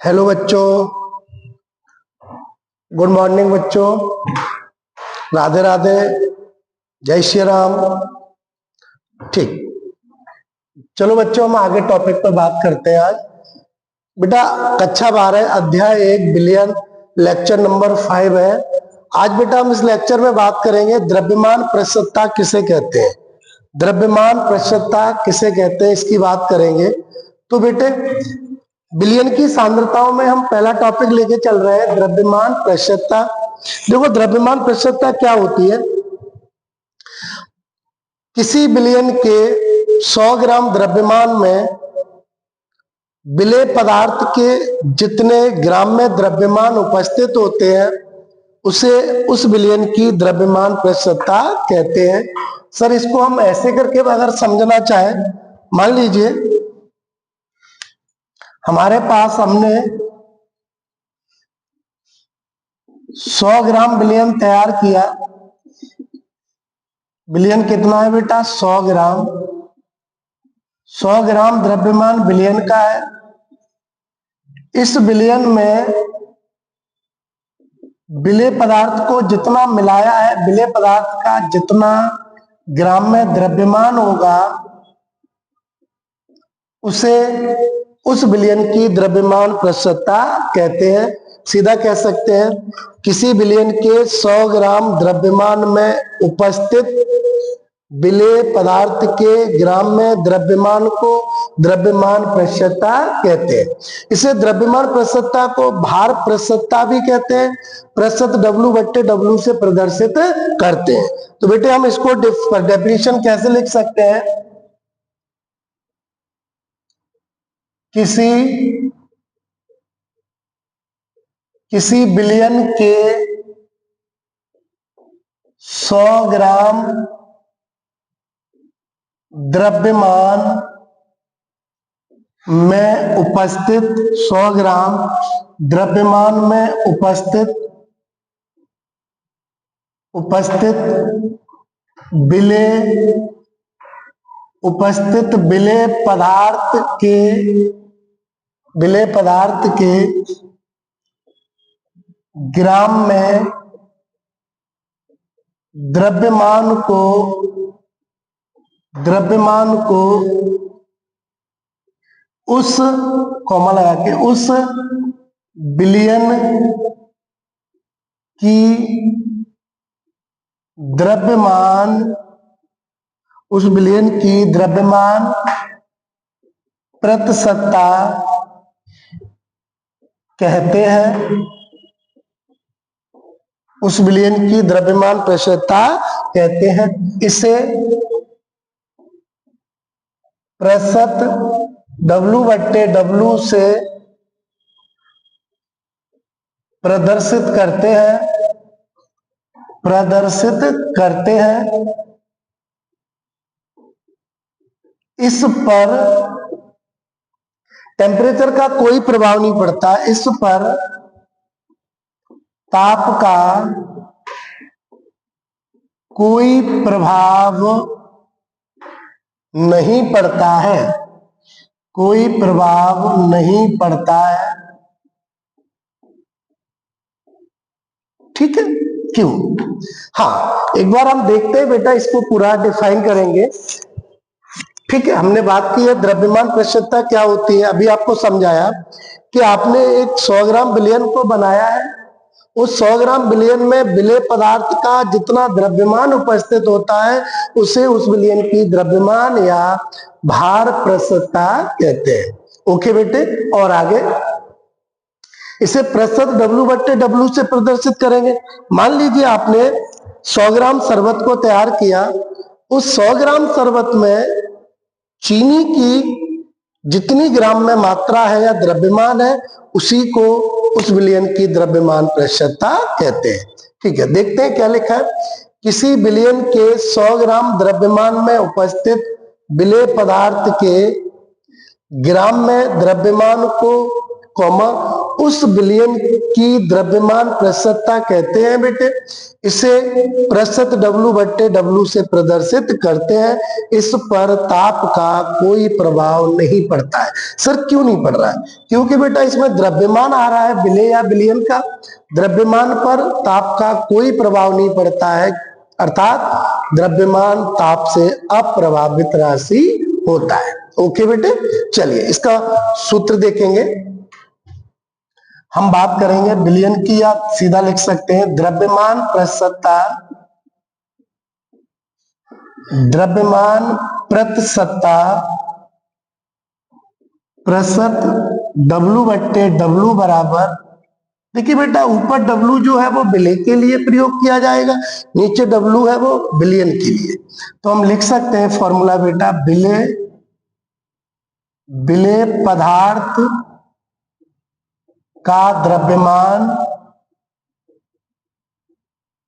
Hello बच्चों, good morning बच्चों। राधे राधे, जय श्री राम। ठीक, चलो बच्चों हम आगे टॉपिक पर बात करते हैं। आज बेटा कक्षा 12 अध्याय 1 बिलियन लेक्चर नंबर 5 है। आज बेटा हम इस लेक्चर में बात करेंगे द्रव्यमान प्रशस्तता किसे कहते हैं। द्रव्यमान प्रशस्तता किसे कहते हैं इसकी बात करेंगे। तो बेटे बिलियन की सांद्रताओं में हम पहला टॉपिक लेके चल रहे हैं, द्रव्यमान प्रशस्तता। देखो द्रव्यमान प्रशस्तता क्या होती है। किसी बिलियन के 100 ग्राम द्रव्यमान में विलेय पदार्थ के जितने ग्राम में द्रव्यमान उपस्थित होते हैं उसे उस बिलियन की द्रव्यमान प्रशस्तता कहते हैं। सर इसको हम ऐसे करके अगर समझना चाहें, मान लीजिए हमारे पास हमने 100 ग्राम बिलियन तैयार किया। बिलियन कितना है बेटा? 100 ग्राम। 100 ग्राम द्रव्यमान बिलियन का है। इस बिलियन में विलेय पदार्थ को जितना मिलाया है, विलेय पदार्थ का जितना ग्राम में द्रव्यमान होगा उसे उस बिलियन की द्रव्यमान प्रशस्तता कहते हैं। सीधा कह सकते हैं किसी बिलियन के 100 ग्राम द्रव्यमान में उपस्थित विलेय पदार्थ के ग्राम में द्रव्यमान को द्रव्यमान प्रशस्तता कहते हैं। इसे द्रव्यमान प्रशस्तता को भार प्रशस्तता भी कहते हैं। प्रतिशत W/W से प्रदर्शित करते हैं। तो बेटे हम इसको डेफिनेशन कैसे लिख सकते हैं? किसी बिलियन के 100 ग्राम द्रव्यमान में उपस्थित 100 ग्राम द्रव्यमान में उपस्थित विलेय पदार्थ के ग्राम में द्रव्यमान को उस कॉमा लगा के उस बिलियन की द्रव्यमान प्रशस्तता कहते हैं। उस बिलियन की द्रव्यमान प्रशस्तता कहते हैं। इसे प्रतिशत W/W से प्रदर्शित करते हैं। इस पर टेम्परेचर का कोई प्रभाव नहीं पड़ता। इस पर ताप का कोई प्रभाव नहीं पड़ता है। ठीक है, क्यों? हाँ, एक बार हम देखते हैं बेटा, इसको पूरा डिफाइन करेंगे। ठीक है, हमने बात की है द्रव्यमान प्रशस्तता क्या होती है। अभी आपको समझाया कि आपने एक 100 ग्राम बिलियन को बनाया है। उस 100 ग्राम बिलियन में विलेय पदार्थ का जितना द्रव्यमान उपस्थित होता है उसे उस बिलियन की द्रव्यमान या भार प्रशस्तता कहते हैं। ओके बेटे, और आगे इसे प्रतिशत W/W से प्रदर्शित करेंगे। मान लीजिए आपने 100 ग्राम शरबत को तैयार किया। उस 100 ग्राम शरबत में चीनी की जितनी ग्राम में मात्रा है या द्रव्यमान है उसी को उस बिलियन की द्रव्यमान प्रशस्तता कहते हैं। ठीक है, देखते हैं क्या लिखा है। किसी बिलियन के 100 ग्राम द्रव्यमान में उपस्थित विलेय पदार्थ के ग्राम में द्रव्यमान को उस बिलियन की द्रव्यमान प्रतिशतता कहते हैं बेटे। इसे प्रतिशत W/W से प्रदर्शित करते हैं। इस पर ताप का कोई प्रभाव नहीं पड़ता है। सर क्यों नहीं पड़ रहा है? क्योंकि बेटा इसमें द्रव्यमान आ रहा है बिले या बिलियन का, द्रव्यमान पर ताप का कोई प्रभाव नहीं पड़ता है, अर्थात द्रव्यमान ताप से अप्रभावित राशि होता है। ओके बेटे, चलिए इसका सूत्र देखेंगे। हम बात करेंगे बिलियन की, या सीधा लिख सकते हैं द्रव्यमान प्रतिशतता, द्रव्यमान प्रतिशतता प्रतिशत W/W बराबर, देखिए बेटा ऊपर W जो है वो बिले के लिए प्रयोग किया जाएगा, नीचे W है वो बिलियन के लिए। तो हम लिख सकते हैं फॉर्मूला बेटा, बिले पदार्थ का द्रव्यमान,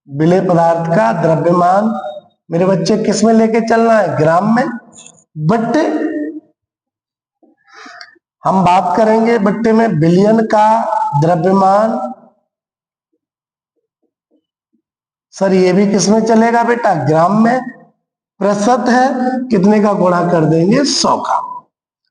बिले पदार्थ का द्रव्यमान मेरे बच्चे किस में लेके चलना है? ग्राम में। बट्टे हम बात करेंगे बट्टे में बिलियन का द्रव्यमान, सर ये भी किस में चलेगा बेटा? ग्राम में। प्रतिशत है, कितने का गुणा कर देंगे? 100 का।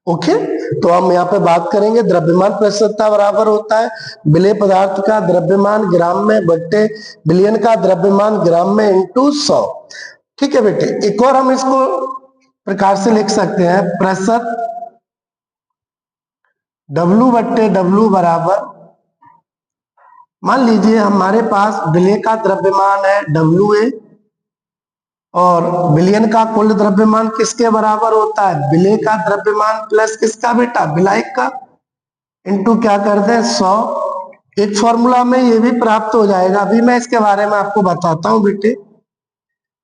ओके, तो हम यहाँ पे बात करेंगे द्रव्यमान प्रतिशतता बराबर होता है बिले पदार्थ का द्रव्यमान ग्राम में बट्टे बिलियन का द्रव्यमान ग्राम में इंटू 100। ठीक है बेटे, एक और हम इसको प्रकार से लिख सकते हैं, प्रतिशत W/W बराबर, मान लीजिए हमारे पास बिले का द्रव्यमान है WA और बिलियन का कुल द्रव्यमान किसके बराबर होता है? बिले का द्रव्यमान प्लस किसका बेटा? बिलायक का, इनटू क्या कर दे? 100। एक फॉर्मूला में ये भी प्राप्त हो जाएगा, अभी मैं इसके बारे में आपको बताता हूं बेटे।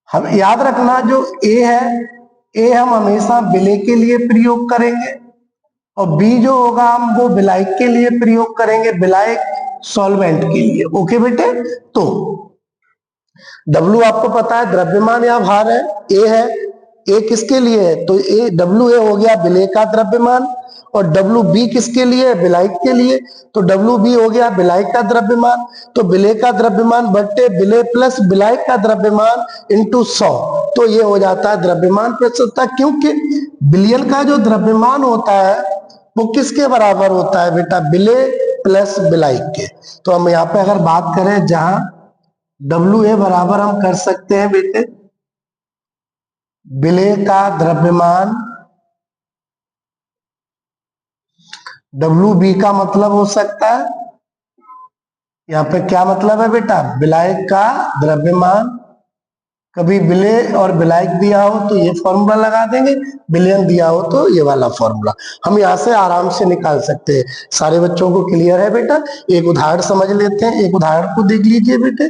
हम याद रखना जो A है, A हम हमेशा बिले के लिए प्रयोग करेंगे और B जो होगा हम वो बिलायक के लिए प्रयोग करेंगे, बिलायक सॉल्वेंट के लिए। ओके बेटे, तो W आपको पता है द्रव्यमान या भार है, A है, A किसके लिए है? तो WA हो गया बिले का द्रव्यमान और WB किसके लिए? बिलायक के लिए। तो WB हो गया बिलायक का द्रव्यमान, तो बिले का द्रव्यमान बट्टे बिले प्लस बिलायक का द्रव्यमान इंटू 100, तो ये हो जाता है द्रव्यमान प्रतिशतता। क्योंकि बिलियन का जो द्रव्यमान होता है वो किसके बराबर होता है बेटा? बिले प्लस बिलायक के। तो हम यहाँ पे अगर बात करें जहां WA बराबर हम कर सकते हैं बेटे बिले का द्रव्यमान, WB का मतलब हो सकता है, यहाँ पे क्या मतलब है बेटा? बिलायक का द्रव्यमान। कभी बिले और बिलायक दिया हो तो ये फॉर्मूला लगा देंगे, बिलियन दिया हो तो ये वाला फॉर्मूला हम यहाँ से आराम से निकाल सकते हैं। सारे बच्चों को क्लियर है बेटा? एक उदाहरण समझ लेते हैं, एक उदाहरण को देख लीजिए बेटे।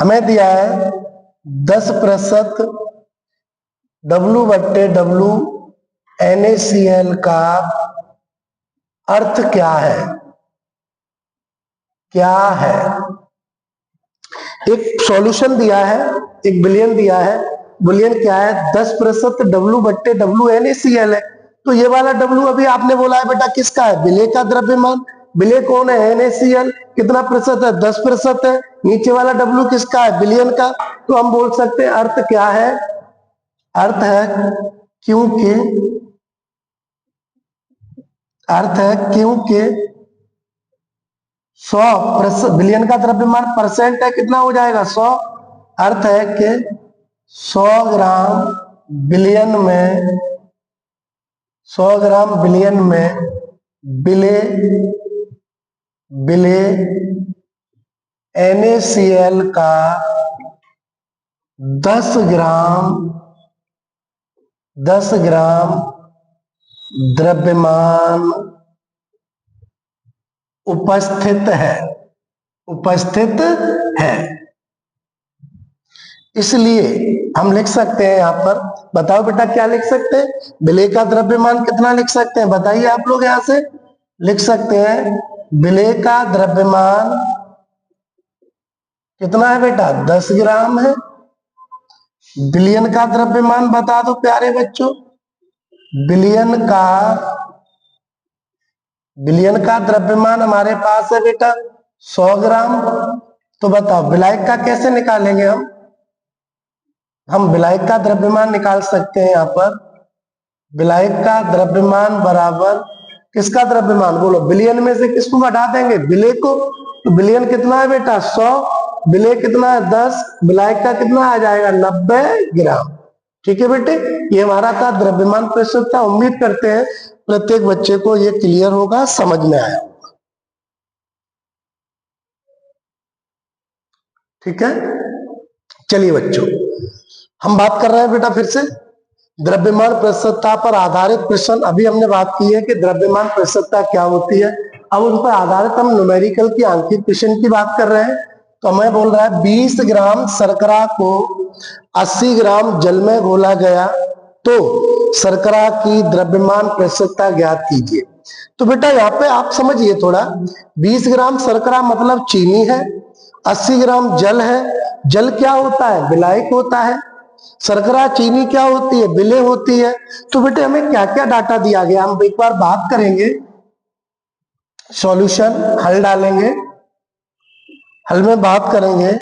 हमें दिया है 10% W/W NaCl का अर्थ क्या है? क्या है? एक सॉल्यूशन दिया है, एक बिलियन दिया है, बिलियन क्या है? 10% W/W NaCl है। तो ये वाला W अभी आपने बोला है बेटा किसका है? बिले का द्रव्यमान। बिले कौन है? NaCl। कितना प्रतिशत है? 10% है। नीचे वाला W किसका है? बिलियन का। तो हम बोल सकते हैं अर्थ क्या है? अर्थ है क्योंकि, अर्थ है क्योंकि 100% बिलियन का द्रव्यमान परसेंट है, कितना हो जाएगा? 100। अर्थ है कि 100 ग्राम बिलियन में, 100 ग्राम बिलियन में बिले, बिले NaCl का 10 ग्राम, 10 ग्राम द्रव्यमान उपस्थित है, उपस्थित है। इसलिए हम लिख सकते हैं यहां पर, बताओ बेटा क्या लिख सकते हैं? बिले का द्रव्यमान कितना लिख सकते हैं? बताइए आप लोग। यहां से लिख सकते हैं बिले का द्रव्यमान कितना है बेटा? 10 ग्राम है। बिलियन का द्रव्यमान बता दो प्यारे बच्चों। बिलियन का विलयन का द्रव्यमान हमारे पास है बेटा 100 ग्राम। तो बताओ विलायक का कैसे निकालेंगे हम विलायक का द्रव्यमान निकाल सकते हैं यहाँ पर। विलायक का द्रव्यमान बराबर किसका द्रव्यमान, बोलो विलयन में से किसको घटा देंगे, विलय को। तो विलयन कितना है बेटा 100, विलय कितना है 10, विलायक का कितना आ जाएगा 90 ग्राम। ठीक है बेटे, ये हमारा था द्रव्यमान प्रतिशतता। उम्मीद करते हैं प्रत्येक बच्चे को ये क्लियर होगा, समझ में आया। ठीक है, चलिए बच्चों हम बात कर रहे हैं बेटा फिर से द्रव्यमान प्रतिशतता पर आधारित प्रश्न। अभी हमने बात की है कि द्रव्यमान प्रतिशतता क्या होती है, अब उस पर आधारित हम न्यूमेरिकल की आंकिक प्रश्न की बात कर रहे हैं। तो हमें बोल रहा है 20 ग्राम शर्करा को 80 ग्राम जल में घोला गया तो शर्करा की द्रव्यमान प्रतिशतता ज्ञात कीजिए। तो बेटा यहाँ पे आप समझिए थोड़ा, 20 ग्राम शर्करा मतलब चीनी है, 80 ग्राम जल है। जल क्या होता है, विलायक होता है। शर्करा चीनी क्या होती है, विलय होती है। तो बेटे हमें क्या क्या डाटा दिया गया, हम एक बार बात करेंगे। सॉल्यूशन हल डालेंगे, हल में बात करेंगे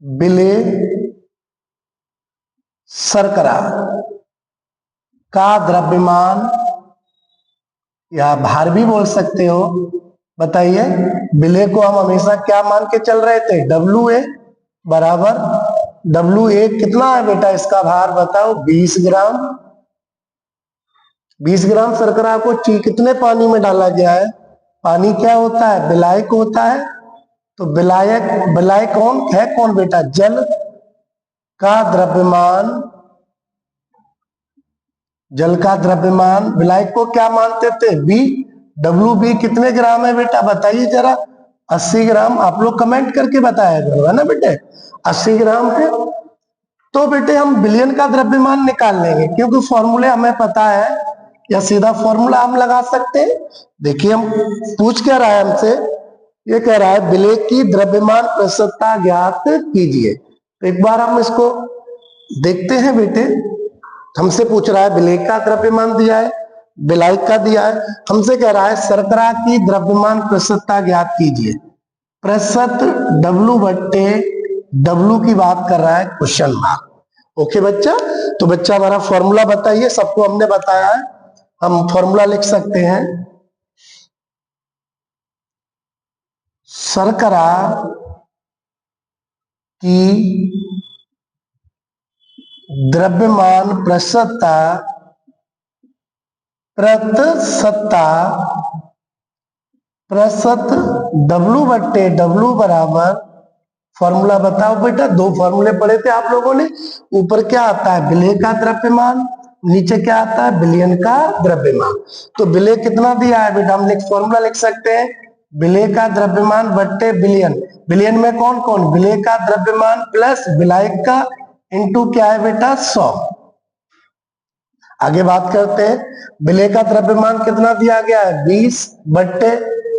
विलय शर्करा का द्रव्यमान या भार भी बोल सकते हो। बताइए विलय को हम हमेशा क्या मान के चल रहे थे, WA बराबर WA कितना है बेटा इसका भार बताओ 20 ग्राम। 20 ग्राम शर्करा को कितने पानी में डाला गया है, पानी क्या होता है, विलायक होता है। तो विलायक कौन है, कौन बेटा, जल का द्रव्यमान, जल का द्रव्यमान। विलायक को क्या मानते थे, बी। WB कितने ग्राम है बेटा बताइए जरा, 80 ग्राम। आप लोग कमेंट करके बताया करो, है ना बेटे, 80 ग्राम है। तो बेटे हम विलयन का द्रव्यमान निकाल लेंगे, क्योंकि फॉर्मूले हमें पता है, या सीधा फॉर्मूला हम लगा सकते हैं। देखिए हम पूछ क्या रहा है हमसे, ये कह रहा है विलय की द्रव्यमान प्रतिशतता ज्ञात कीजिए। तो एक बार हम इसको देखते हैं बेटे, हमसे पूछ रहा है विलय का द्रव्यमान दिया है, विलायक का दिया है, हमसे कह रहा है शर्करा की द्रव्यमान प्रतिशतता ज्ञात कीजिए। प्रतिशत W की बात कर रहा है क्वेश्चन मार्क। ओके बच्चा, तो बच्चा हमारा फॉर्मूला बताइए, सबको हमने बताया है, हम फॉर्मूला लिख सकते हैं। शर्करा की द्रव्यमान प्रतिशतता प्रतिशत W बराबर, फॉर्मूला बताओ बेटा, दो फॉर्मूले पढ़े थे आप लोगों ने। ऊपर क्या आता है विलय का द्रव्यमान, नीचे क्या आता है विलयन का द्रव्यमान। तो विलय कितना दिया है बेटा, हम फॉर्मूला लिख सकते हैं विलय का द्रव्यमान बट्टे विलयन। विलयन में कौन कौन, विलय का द्रव्यमान प्लस विलायक का इंटू क्या है बेटा 100। आगे बात करते हैं, विलय का द्रव्यमान कितना दिया गया है 20 बट्टे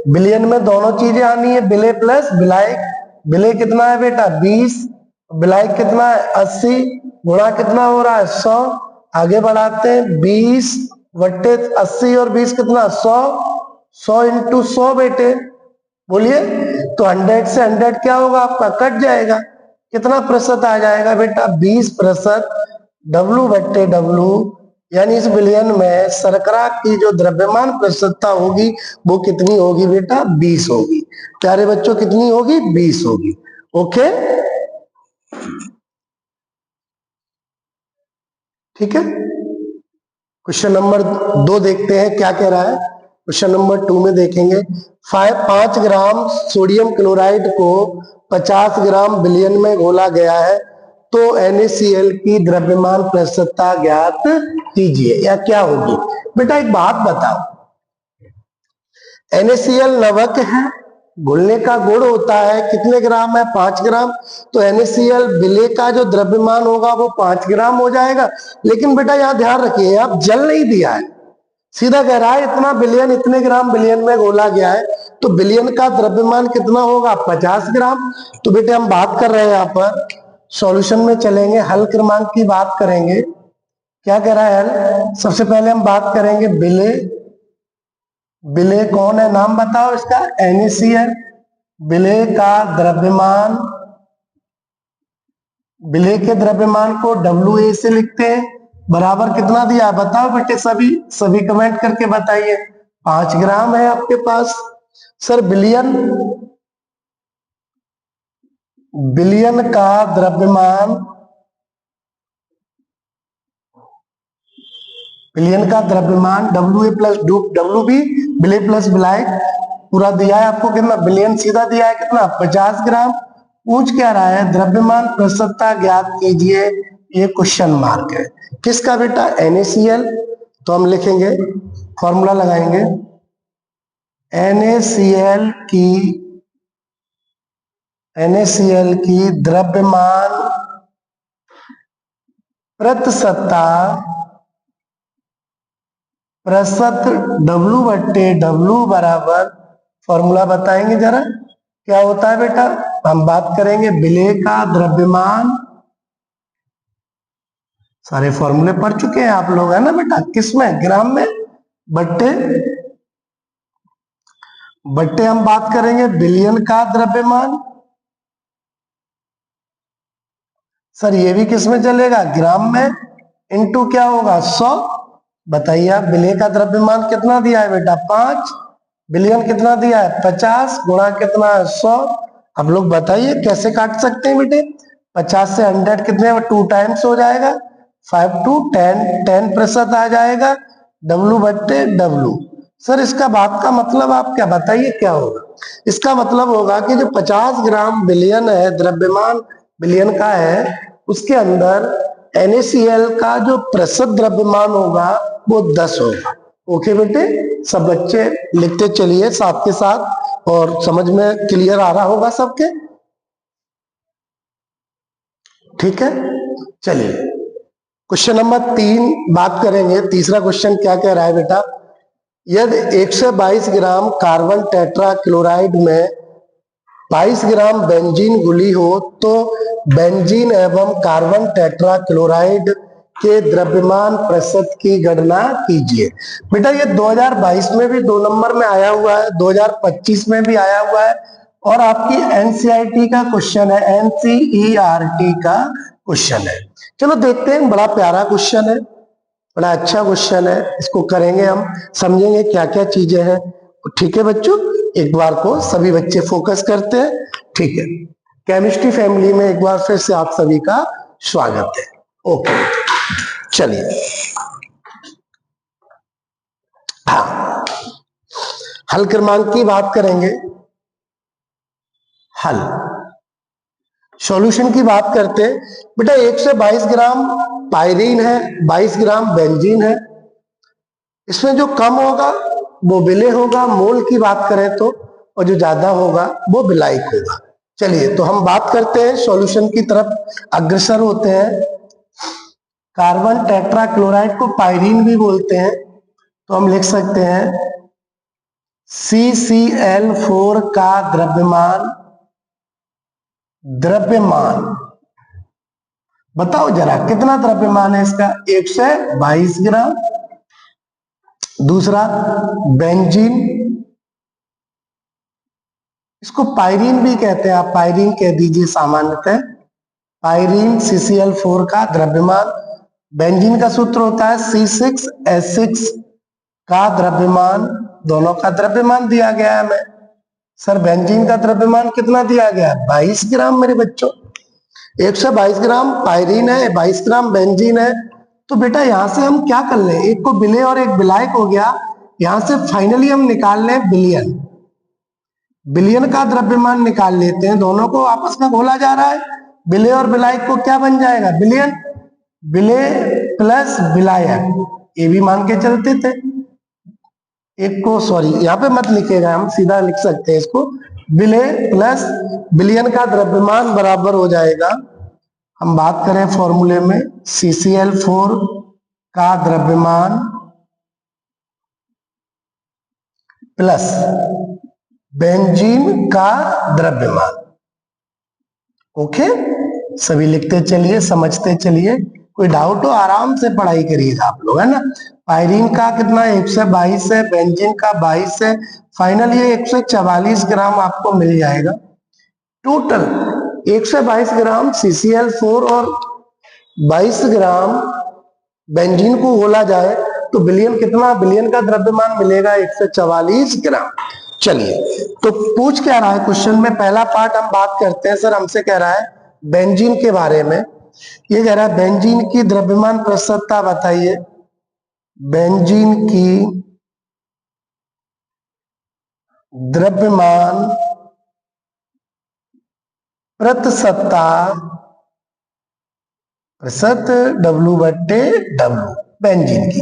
विलयन में दोनों चीजें आनी है, विलय प्लस विलायक। विलय कितना है बेटा 20, विलायक कितना है 80, गुणा कितना हो रहा है 100। आगे बढ़ाते हैं 20 बट्टे 80 और 20 कितना 100, 100 इंटू 100 बेटे बोलिए। तो 100 से 100 क्या होगा आपका, कट जाएगा, कितना प्रतिशत आ जाएगा बेटा 20%। W बट्टे W, यानी इस विलयन में शर्करा की जो द्रव्यमान प्रतिशतता होगी वो कितनी होगी बेटा 20 होगी। प्यारे बच्चों कितनी होगी 20 होगी। ओके ठीक है, क्वेश्चन नंबर 2 देखते हैं क्या कह रहा है। क्वेश्चन नंबर 2 में देखेंगे 5 ग्राम सोडियम क्लोराइड को 50 ग्राम विलयन में घोला गया है तो NaCl की द्रव्यमान प्रतिशतता ज्ञात कीजिए, या क्या होगी। बेटा एक बात बताओ, NaCl नमक है, घुलने का गुण होता है, कितने ग्राम है 5 ग्राम। तो NaCl विलय का जो द्रव्यमान होगा वो 5 ग्राम हो जाएगा। लेकिन बेटा यहाँ ध्यान रखिए, आप जल नहीं दिया है, सीधा कह रहा है इतना विलयन, इतने ग्राम विलयन में घोला गया है, तो विलयन का द्रव्यमान कितना होगा 50 ग्राम। तो बेटे हम बात कर रहे हैं यहाँ पर, सॉल्यूशन में चलेंगे, हल क्रमांक की बात करेंगे। क्या कह रहा है एल? सबसे पहले हम बात करेंगे विलेय। विलेय कौन है, नाम बताओ इसका? NaCl। विलेय का द्रव्यमान, विलेय के द्रव्यमान को WA से लिखते हैं। बराबर कितना दिया है बताओ बेटे, सभी सभी कमेंट करके बताइए। 5 ग्राम है आपके पास। सर विलियन, विलियन का द्रव्यमान, विलियन का द्रव्यमान WA प्लस WB, विलेय प्लस विलायक, पूरा दिया है आपको कितना? विलियन सीधा दिया है कितना? 50 ग्राम। पूछ क्या रहा है? द्रव्यमान प्रतिशतता ज्ञात कीजिए, ये क्वेश्चन मार्क है। किसका बेटा? NaCl। तो हम लिखेंगे, फॉर्मूला लगाएंगे, NaCl की द्रव्यमान प्रतिशतता प्रतिशत W/W बराबर, फॉर्मूला बताएंगे जरा क्या होता है बेटा? हम बात करेंगे विलेय का द्रव्यमान, सारे फॉर्मूले पढ़ चुके हैं आप लोग है ना बेटा? किसमें? ग्राम में, बट्टे हम बात करेंगे विलियन का द्रव्यमान। सर ये भी किसमें चलेगा? ग्राम में, इनटू क्या होगा? 100। बताइए आप, विलेय का द्रव्यमान कितना दिया है बेटा? 5। विलियन कितना दिया है? 50 गुणा कितना है? 100। अब लोग बताइए कैसे काट सकते हैं बेटे? 50 से 100 कितने 2 टाइम्स हो जाएगा, 5 to 10, 10% आ जाएगा, W/W। सर इसका बात का मतलब आप क्या बताइए क्या होगा? इसका मतलब होगा कि जो 50 ग्राम विलियन है, द्रव्यमान विलियन का है, उसके अंदर NaCl का जो प्रतिशत द्रव्यमान होगा वो 10 होगा। ओके बेटे, सब बच्चे लिखते चलिए साथ के साथ, और समझ में क्लियर आ रहा होगा सबके? ठीक है, चलिए क्वेश्चन नंबर 3 बात करेंगे। तीसरा क्वेश्चन क्या कह रहा है बेटा? यदि 122 ग्राम कार्बन टेट्रा क्लोराइड में 22 ग्राम बेंजीन घुली हो तो बेंजीन एवं कार्बन टेट्रा क्लोराइड के द्रव्यमान प्रतिशत की गणना कीजिए। बेटा ये 2022 में भी 2 नंबर में आया हुआ है, 2025 में भी आया हुआ है, और आपकी NCERT का क्वेश्चन है, NCERT का क्वेश्चन है। चलो देखते हैं, बड़ा प्यारा क्वेश्चन है, बड़ा अच्छा क्वेश्चन है, इसको करेंगे हम, समझेंगे क्या क्या चीजें हैं। ठीक है बच्चों, एक बार को सभी बच्चे फोकस करते हैं। ठीक है, केमिस्ट्री फैमिली में एक बार फिर से आप सभी का स्वागत है। ओके चलिए, हाँ हल क्रमांक की बात करेंगे। हल सॉल्यूशन की बात करते हैं बेटा। 122 ग्राम पायरीन है, 22 ग्राम बेंजीन है, इसमें जो कम होगा वो विलेय होगा मोल की बात करें तो, और जो ज्यादा होगा वो विलायक होगा। चलिए तो हम बात करते हैं, सॉल्यूशन की तरफ अग्रसर होते हैं। कार्बन टेट्रा क्लोराइड को पायरीन भी बोलते हैं, तो हम लिख सकते हैं CCl4 का द्रव्यमान, द्रव्यमान बताओ जरा कितना द्रव्यमान है इसका? 122 ग्राम। दूसरा बेंजीन, इसको पायरीन भी कहते हैं, आप पायरीन कह दीजिए सामान्यतः। पायरीन CCl4 का द्रव्यमान, बेंजीन का सूत्र होता है C6H6 का द्रव्यमान, दोनों का द्रव्यमान दिया गया है हमें। सर बेंजीन का द्रव्यमान कितना दिया गया है? 22 ग्राम मेरे बच्चों। 122 ग्राम पायरीन है, 22 ग्राम बेंजीन है। तो बेटा यहां से हम क्या कर लें, एक को विलेय और एक विलायक हो गया, यहां से फाइनली हम निकाल लें विलियन। विलियन का द्रव्यमान निकाल लेते हैं, दोनों को आपस में घोला जा रहा है, विलेय और विलायक को क्या बन जाएगा? विलियन, विलेय प्लस विलायक, ये भी मान के चलते थे। एक को सॉरी यहाँ पे मत लिखेगा, हम सीधा लिख सकते हैं इसको, विलेय प्लस विलियन का द्रव्यमान बराबर हो जाएगा, हम बात करें फॉर्मूले में, CCl4 का द्रव्यमान प्लस बेंजीन का द्रव्यमान। ओके, सभी लिखते चलिए, समझते चलिए, कोई डाउट हो आराम से पढ़ाई करिएगा आप लोग, है ना। पायरीन का कितना 122 है, बेंजीन का 22 है, फाइनल ये 144 ग्राम आपको मिल जाएगा। टोटल 122 ग्राम CCl4 और 22 ग्राम बेंजीन को घोला जाए तो बिलियन कितना, बिलियन का द्रव्यमान मिलेगा 144 ग्राम। चलिए तो पूछ क्या रहा है क्वेश्चन में, पहला पार्ट हम बात करते हैं। सर हमसे कह रहा है बेंजीन के बारे में, ये कह रहा है बेंजीन की द्रव्यमान प्रतिशतता बताइए। बेंजीन की द्रव्यमान प्रतिशतता प्रतिशत W/W बेंजीन की।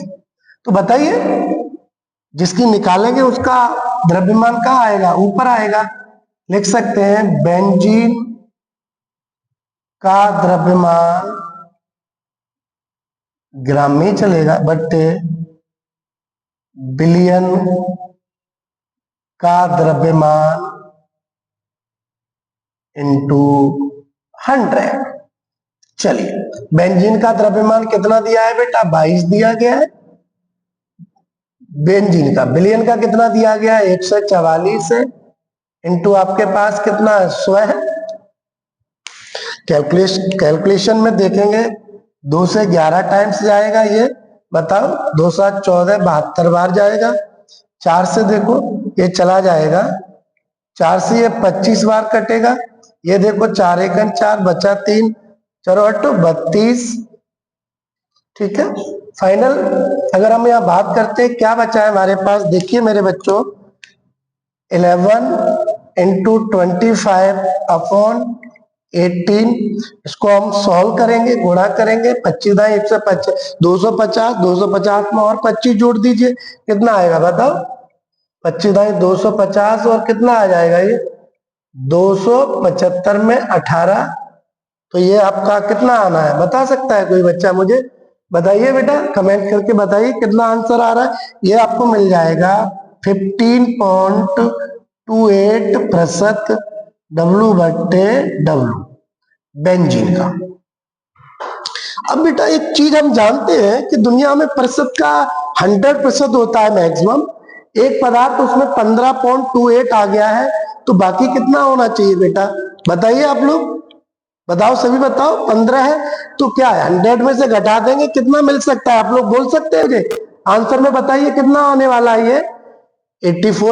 तो बताइए जिसकी निकालेंगे उसका द्रव्यमान कहाँ आएगा, ऊपर आएगा। लिख सकते हैं बेंजीन का द्रव्यमान ग्राम में चलेगा बट्टे बिलियन का द्रव्यमान इंटू 100। चलिए बेंजीन का द्रव्यमान कितना दिया है बेटा, 22 दिया गया है। बेंजीन का, बिलियन का कितना दिया गया है, 144 है, इंटू आपके पास कितना है, 100 है। कैलकुलेशन में देखेंगे 2 से 11 टाइम्स जाएगा, ये बताओ 2 7 14 72 बार जाएगा। 4 से देखो ये चला जाएगा, 4 से ये 25 बार कटेगा। ये देखो 4 1 4 बचा 3, चलो हटो 32। ठीक है, फाइनल अगर हम यहाँ बात करते हैं क्या बचा है हमारे पास, देखिए मेरे बच्चों 11 इंटू 25/18, इसको हम सॉल्व करेंगे, गुणा करेंगे, 25 दाई 150, 250, 250 में और 25 जोड़ दीजिए, कितना आएगा बताओ, 25 दाई 250 और कितना आ जाएगा ये 275 में 18। तो ये आपका कितना आना है, बता सकता है कोई बच्चा, मुझे बताइए बेटा, कमेंट करके बताइए कितना आंसर आ रहा है। ये आपको मिल जाएगा 15.28% W/W बेंजीन का। अब बेटा एक चीज हम जानते हैं कि दुनिया में प्रतिशत का 100% होता है मैक्सिमम। एक पदार्थ उसमें 15.28 आ गया है, तो बाकी कितना होना चाहिए बेटा, बताइए आप लोग, बताओ सभी बताओ। 15 है तो क्या है, 100 में से घटा देंगे, कितना मिल सकता है, आप लोग बोल सकते हैं मुझे आंसर में, बताइए कितना आने वाला है ये 84।